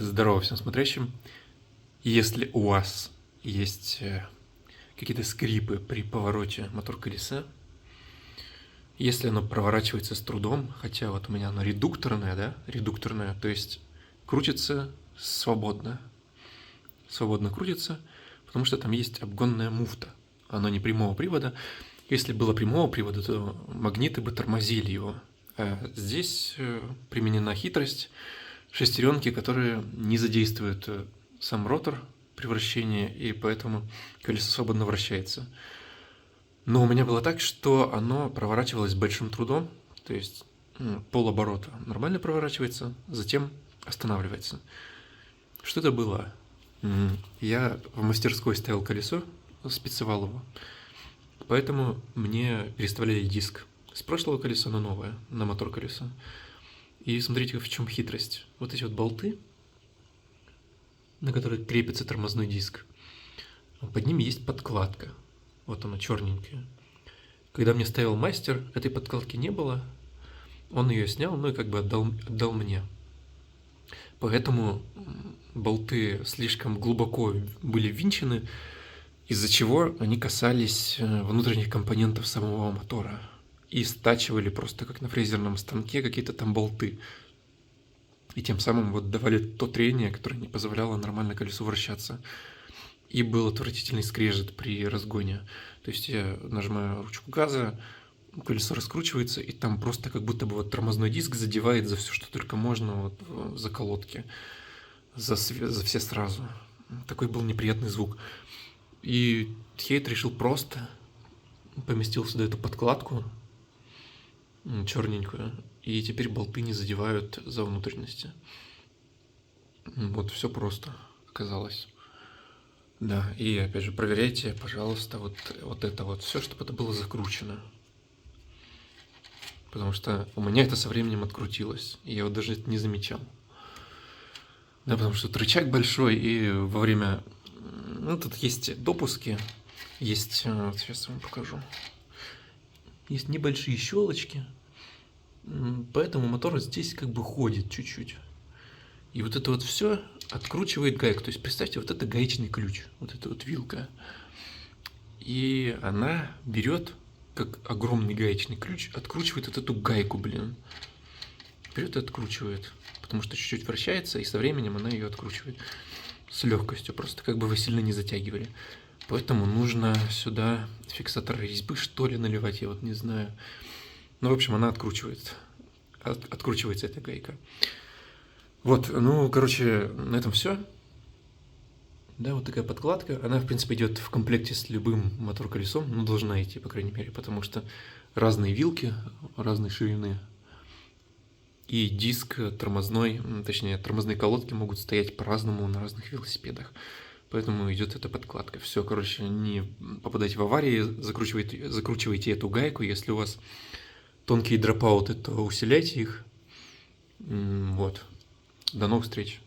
Здорово всем смотрящим. Если у вас есть какие-то скрипы при повороте мотор-колеса, если оно проворачивается с трудом, хотя вот у меня оно редукторное, да, редукторное, то есть крутится свободно, свободно крутится, потому что там есть обгонная муфта, оно не прямого привода. Если было прямого привода, то магниты бы тормозили его. А здесь применена хитрость, шестеренки, которые не задействуют сам ротор при вращении, и поэтому колесо свободно вращается. Но у меня было так, что оно проворачивалось большим трудом, то есть полоборота нормально проворачивается, затем останавливается. Что это было? Я в мастерской ставил колесо, спецевал его, поэтому мне переставляли диск с прошлого колеса на новое, на мотор-колесо. И смотрите, в чем хитрость. Вот эти вот болты, на которые крепится тормозной диск, под ними есть подкладка. Вот она черненькая. Когда мне ставил мастер, этой подкладки не было. Он ее снял, ну и как бы отдал мне. Поэтому болты слишком глубоко были ввинчены, из-за чего они касались внутренних компонентов самого мотора и стачивали просто как на фрезерном станке какие-то там болты. И тем самым вот давали то трение, которое не позволяло нормально колесу вращаться. И был отвратительный скрежет при разгоне. То есть я нажимаю ручку газа, колесо раскручивается, и там просто как будто бы вот тормозной диск задевает за все, что только можно, вот, за колодки, за все сразу. Такой был неприятный звук. И Хейт решил просто, поместил сюда эту подкладку черненькую, и теперь болты не задевают за внутренности. Вот все просто оказалось. Да, и опять же, проверяйте, пожалуйста, вот это вот все, чтобы это было закручено. Потому что у меня это со временем открутилось, и я вот даже это не замечал. Да, потому что тут рычаг большой, и во время... Ну, тут есть допуски, есть... Вот сейчас я вам покажу. Есть небольшие щелочки, поэтому мотор здесь как бы ходит чуть-чуть. И вот это вот все откручивает гайку. То есть представьте, вот это гаечный ключ, вот эта вот вилка. И она берет, как огромный гаечный ключ, откручивает вот эту гайку, блин. Берет и откручивает. Потому что чуть-чуть вращается, и со временем она ее откручивает. С легкостью, просто как бы вы сильно не затягивали. Поэтому нужно сюда фиксатор резьбы, что ли, наливать, я вот не знаю. Ну, в общем, она откручивается. Откручивается эта гайка. Вот, ну, короче, на этом все. Да, вот такая подкладка. Она, в принципе, идет в комплекте с любым мотор-колесом. Ну, должна идти, по крайней мере, потому что разные вилки, разной ширины. И диск тормозной, точнее, тормозные колодки могут стоять по-разному на разных велосипедах. Поэтому идет эта подкладка. Все, короче, не попадайте в аварии, закручивайте эту гайку. Если у вас тонкие дропауты, то усиляйте их. Вот. До новых встреч.